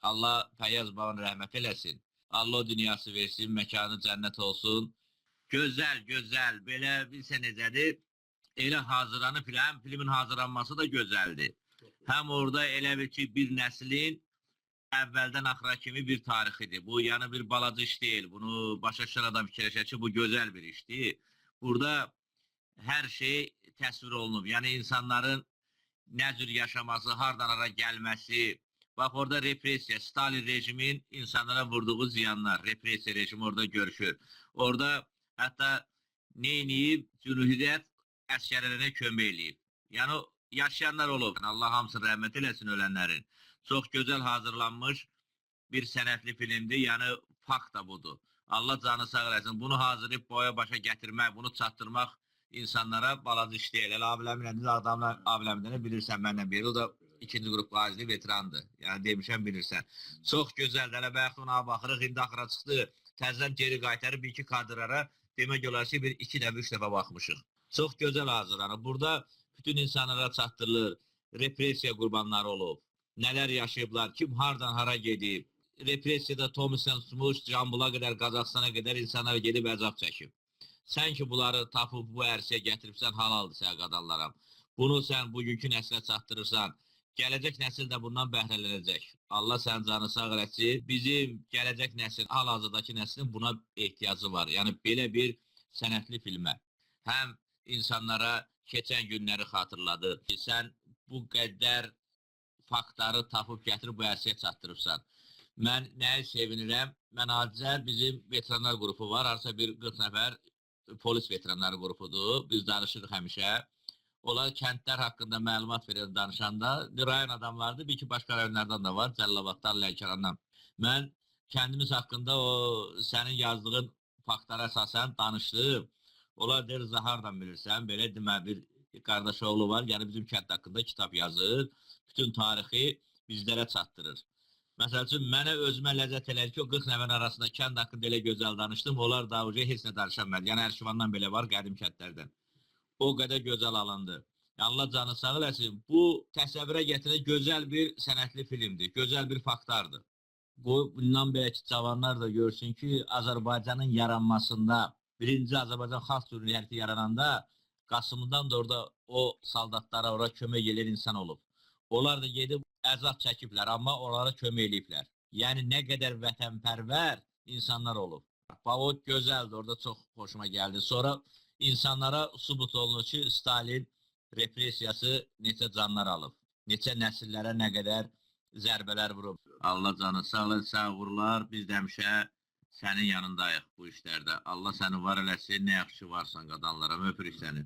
Allah Fəyyaz babanı rəhmət eləsin. Allah o dünyası versin, məkanı cənnət olsun. Gözəl, gözəl, belə bilsə necədir? Elə hazırlanıb, həm filmin hazırlanması da gözəldir. Həm orada elə bir ki, bir nəslin əvvəldən axıra kimi bir tarixidir. Bu, yəni bir balaca iş deyil. Bunu başa düşən adam fikirləşər ki, bu gözəl bir işdir. Burada hər şey təsvir olunub. Yəni insanların nə cür yaşaması, hardan hara gəlməsi. Bax, orada represiya, Stalin rejimin insanlara vurduğu ziyanlar, represiya rejimi orada görüşür. Orada hətta neyniyib, cümhuriyyət əskərlərine kömək eləyib. Yəni, yaşayanlar olub. Allah hamısını rəhmət eləsin ölənlərin. Çox gözəl hazırlanmış bir sənətli filmdir. Yəni, fakt da budur. Allah canı sağ eləsin. Bunu hazırlayıb boya başa gətirmək, bunu çatdırmaq insanlara balaca iş deyil. Elə abiləmin adamlar, abiləmdən bilirsən mənlə biri. O da ikinci qrup qazili veterandır. Yəni, demişəm bilirsən. Çox gözəldir. Hələ bayaq ona baxırıq, indi axıra çıxdı. Təzdən geri qaytarıb bir-iki kadrlara demək olar ki, bir iki dəfə, üç dəfə baxmışıq. Çox gözəl hazırlanır. Burada bütün insanlara çatdırılır. Represiya qurbanları olub. Nələr yaşayıblar, kim hardan hara gedib. Represiyada Tomisən tutmuş, Cambula qədər, Qazaxstana qədər insanlar gedib əzab çəkib. Sən ki, bunları tapıb bu ərsəyə gətiribsən, halaldır sənə qadınlaram. Bunu sən bugünkü nəslə çatdırırsan, gələcək nəsil də bundan bəhrələnəcək. Allah sənin canı sağ eləsin. Bizim gələcək nəsil, hal-hazırdakı nəslin buna ehtiyacı var. Yəni, belə bir sənətli filmə. Həm insanlara keçən günləri xatırladı ki, sən bu qədər faktları tapıb gətirib bu ərsəyə çatdırıbsan. Mən nəyi sevinirəm? Mən acizə bizim veteranlar qrupu var. Arsa bir 40 nəfər polis veteranları qrupudur. Biz danışırıq həmişə. Onlar kəndlər haqqında məlumat verir danışanda. Rayon adamlardır. Bir ki, başqa rayonlardan da var. Cəlilabaddan, Lənkərandan. Mən kəndimiz haqqında o sənin yazdığın faktlara əsasən danışdım. Onlar deyir, Zahardan bilirsən. Belə demə, bir qardaş oğlu var. Yəni bizim kənd haqqında kitab yazır. Bütün tarixi bizlərə çatdırır. Məsəl üçün, mənə özümə ləzzət elədi ki, o 40 nəfərin arasında kənd haqqında elə gözəl danışdım. Onlar da heç nə danışanmədi. Yəni, Ərşivandan belə var, qədim kəndlərdən. O qədər gözəl alındı. Allah canı sağ eləsin. Bu təsəvvürə gətirən gözəl bir sənətli filmdir. Gözəl bir faktardır. Bundan belki cavanlar da görsün ki, Azərbaycanın yaranmasında, birinci Azərbaycan xalq cümhuriyyəti yarananda Qasımdan da orada o saldatlara, ora kömək edən insan olub. Onlar da gedib əzab çəkiblər, amma onlara kömək eləyiblər. Yəni, nə qədər vətənpərvər insanlar olub. Bax, o gözəldir, orada çox xoşuma gəldi. Sonra insanlara sübut olunur ki, Stalin represiyası neçə canlar alıb, neçə nəsillərə nə qədər zərbələr vurub. Allah canı sağ olun, sağ uğurlar. Biz də həmişə sənin yanındayıq bu işlərdə. Allah səni var eləsin, nə yaxşı varsan qadınlara, öpürük səni.